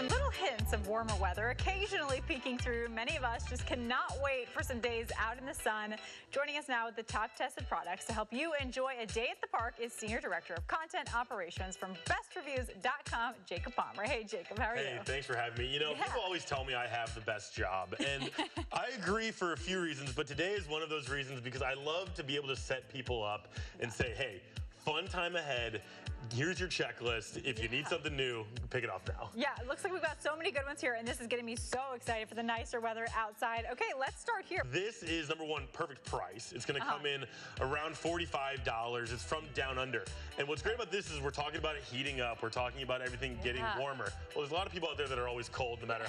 Little hints of warmer weather occasionally peeking through. Many of us just cannot wait for some days out in the sun. Joining us now with the top tested products to help you enjoy a day at the park is Senior Director of Content Operations from BestReviews.com, Jacob Palmer. Hey, Jacob, how are you? Hey, thanks for having me. You know, people always tell me I have the best job, and I agree for a few reasons, but today is one of those reasons because I love to be able to set people up and say, hey, fun time ahead. Here's your checklist. If you need something new, pick it off now. Yeah, it looks like we've got so many good ones here, and this is getting me so excited for the nicer weather outside. Okay, let's start here. This is, number one, perfect price. It's going to come in around $45. It's from Down Under. And what's great about this is we're talking about it heating up. We're talking about everything getting warmer. Well, there's a lot of people out there that are always cold no matter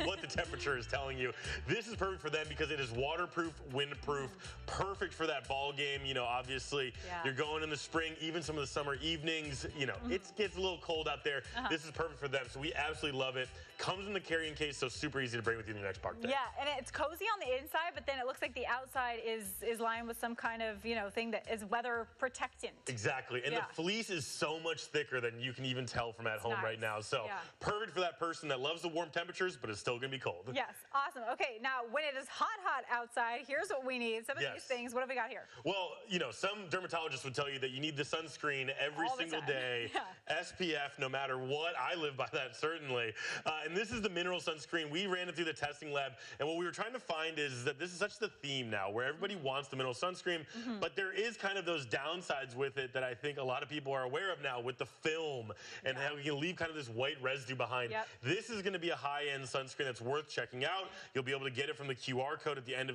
what the temperature is telling you. This is perfect for them because it is waterproof, windproof, perfect for that ball game. You know, obviously, you're going in the spring, even some of the summer evenings. You know, it gets a little cold out there. This is perfect for them, so we absolutely love it. Comes in the carrying case, so super easy to bring with you in your next park day. Yeah, and it's cozy on the inside, but then it looks like the outside is lined with some kind of, you know, thing that is weather protectant. Exactly, and the fleece is so much thicker than you can even tell from at home right now. So perfect for that person that loves the warm temperatures, but is still going to be cold. Yes, awesome. Okay, now when it is hot outside, here's what we need. Some of these things, what have we got here? Well, you know, some dermatologists would tell you that you need the sunscreen every single day. SPF, no matter what. I live by that, certainly. And this is the mineral sunscreen. We ran it through the testing lab, and what we were trying to find is that this is such the theme now, where everybody wants the mineral sunscreen, but there is kind of those downsides with it that I think a lot of people are aware of now with the film and how you can leave kind of this white residue behind. This is going to be a high-end sunscreen that's worth checking out. You'll be able to get it from the QR code at the end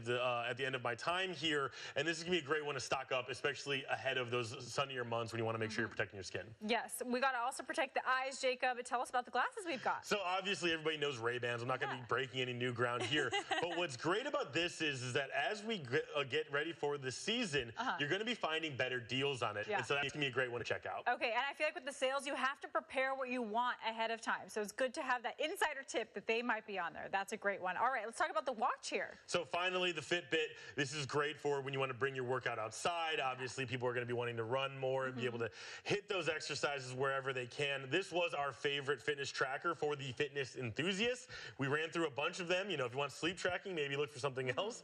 of my time here, and this is going to be a great one to stock up, especially ahead of those sunnier months when you want to make sure you're protecting your skin. Yes, we got to also protect the eyes, Jacob. Tell us about the glasses we've got. So obviously everybody knows Ray-Bans. I'm not going to be breaking any new ground here. But what's great about this is that as we get ready for the season, you're going to be finding better deals on it. And so that's going to be a great one to check out. Okay, and I feel like with the sales, you have to prepare what you want ahead of time. So it's good to have that insider tip that they might be on there. That's a great one. All right, let's talk about the watch here. So finally, the Fitbit. This is great for when you want to bring your workout outside. Obviously, people are going to be wanting to run more and be able to hit those exercises wherever they can. This was our favorite fitness tracker for the fitness enthusiasts. We ran through a bunch of them. You know, if you want sleep tracking, maybe look for something else.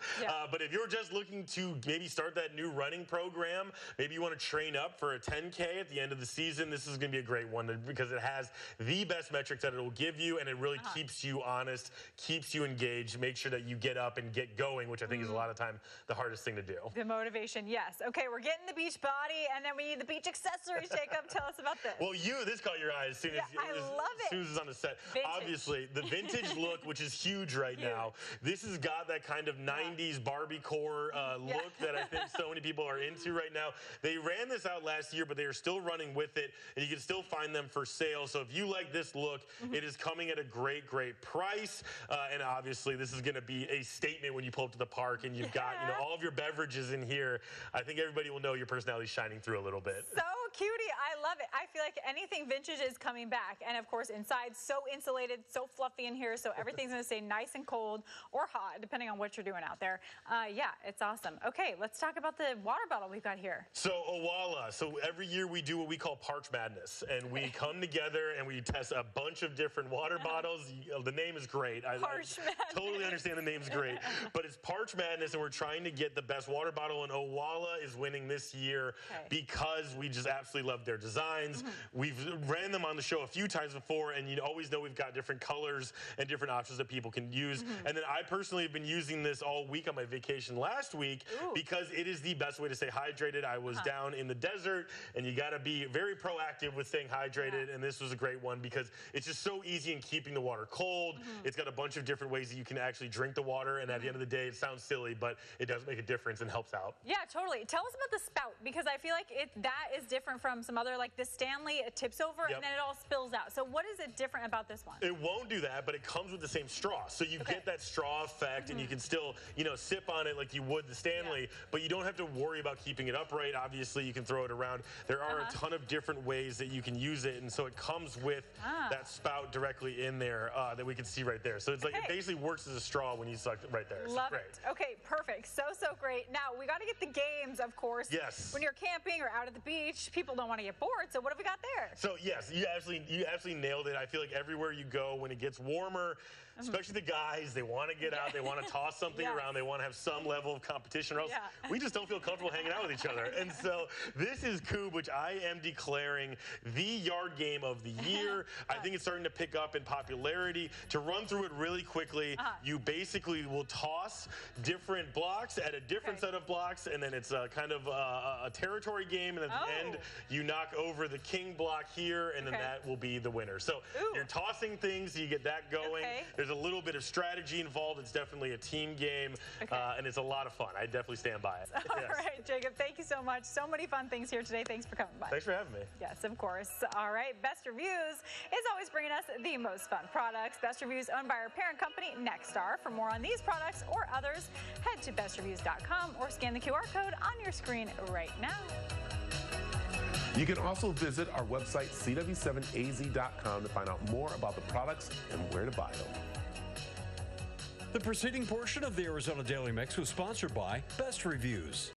But if you're just looking to maybe start that new running program, maybe you want to train up for a 10K at the end of the season, this is going to be a great one because it has the best metrics that it will give you, and it really keeps you honest, keeps you engaged, make sure that you get up and get going, which I think is a lot of time the hardest thing to do. The motivation, yes. Okay, we're getting the beach body, and then we need the beach accessories. Jacob, tell us about this. Well, this caught your eye as soon as it's on the set. Vintage. Obviously, the vintage look, which is huge right now. This has got that kind of 90s Barbie core look that I think so many people are into right now. They ran this out last year, but they are still running with it, and you can still find them for sale. So if you like this look, it is coming at a great, great price. And obviously, this is going to be a statement when you pull up to the park and you've got all of your beverages in here. I think everybody will know your personality is shining through a little bit. So cutie. I love it. I feel like anything vintage is coming back. And of course, inside, so insulated, so fluffy in here, so everything's going to stay nice and cold or hot, depending on what you're doing out there. Yeah, it's awesome. Okay, let's talk about the water bottle we've got here. So Owala. So every year we do what we call Parch Madness, and we come together and we test a bunch of different water bottles. The name is great. I totally understand the name's great, but it's Parch Madness, and we're trying to get the best water bottle, and Owala is winning this year because we just absolutely love their designs. We've ran them on the show a few times before, and you always know we've got different colors and different options that people can use. And then I personally have been using this all week on my vacation last week because it is the best way to stay hydrated. I was down in the desert, and you got to be very proactive with staying hydrated, and this was a great one because it's just so easy in keeping the water cold. It's got a bunch of different ways that you can actually drink the water, and at the end of the day, it sounds silly, but it does make a difference and helps out. Yeah, totally. Tell us about the spout, because I feel like that is different from some other, like the Stanley, it tips over and then it all spills out. So what is it different about this one? It won't do that, but it comes with the same straw. So you get that straw effect, and you can still, sip on it like you would the Stanley, but you don't have to worry about keeping it upright. Obviously, you can throw it around. There are a ton of different ways that you can use it, and so it comes with that spout directly in there that we can see right there. So it's like it basically works as a straw when you suck it right there. Love it. Okay, perfect. So great. Now, we got to get the games, of course. Yes. When you're camping or out at the beach, people people don't want to get bored. So what have we got there? So yes, you absolutely nailed it. I feel like everywhere you go, when it gets warmer, especially the guys, they want to get out, they want to toss something around, they want to have some level of competition, or else we just don't feel comfortable hanging out with each other. And so this is Cube, which I am declaring the yard game of the year. I think it's starting to pick up in popularity. To run through it really quickly, you basically will toss different blocks at a different set of blocks, and then it's kind of a territory game, and at the end, you knock over the king block here, and then that will be the winner. So you're tossing things, you get that going. There's a little bit of strategy involved. It's definitely a team game, and it's a lot of fun. I definitely stand by it. All right, Jacob, thank you so much. So many fun things here today. Thanks for coming by. Thanks for having me. Yes, of course. All right, Best Reviews is always bringing us the most fun products. Best Reviews owned by our parent company, Nexstar. For more on these products or others, head to bestreviews.com or scan the QR code on your screen right now. You can also visit our website, cw7az.com, to find out more about the products and where to buy them. The preceding portion of the Arizona Daily Mix was sponsored by Best Reviews.